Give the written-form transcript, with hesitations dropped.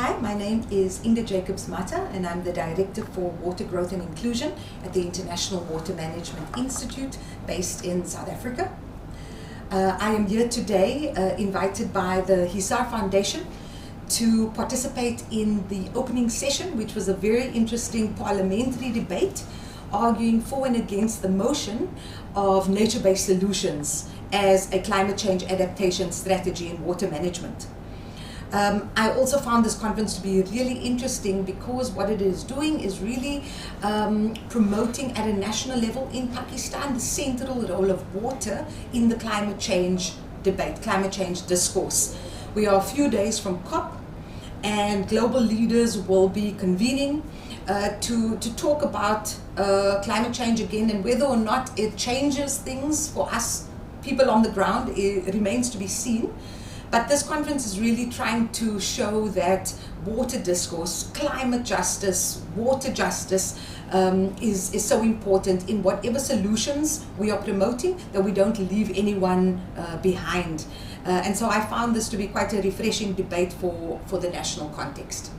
Hi, my name is Inga Jacobs-Mata and I'm the Director for Water Growth and Inclusion at the International Water Management Institute based in South Africa. I am here today invited by the Hisar Foundation to participate in the opening session, which was a very interesting parliamentary debate arguing for and against the motion of nature-based solutions as a climate change adaptation strategy in water management. I also found this conference to be really interesting because what it is doing is really promoting at a national level in Pakistan the central role of water in the climate change debate, climate change discourse. We are a few days from COP and global leaders will be convening to talk about climate change again, and whether or not it changes things for us people on the ground, it remains to be seen. But this conference is really trying to show that water discourse, climate justice, water justice is so important in whatever solutions we are promoting, that we don't leave anyone behind. And so I found this to be quite a refreshing debate for the national context.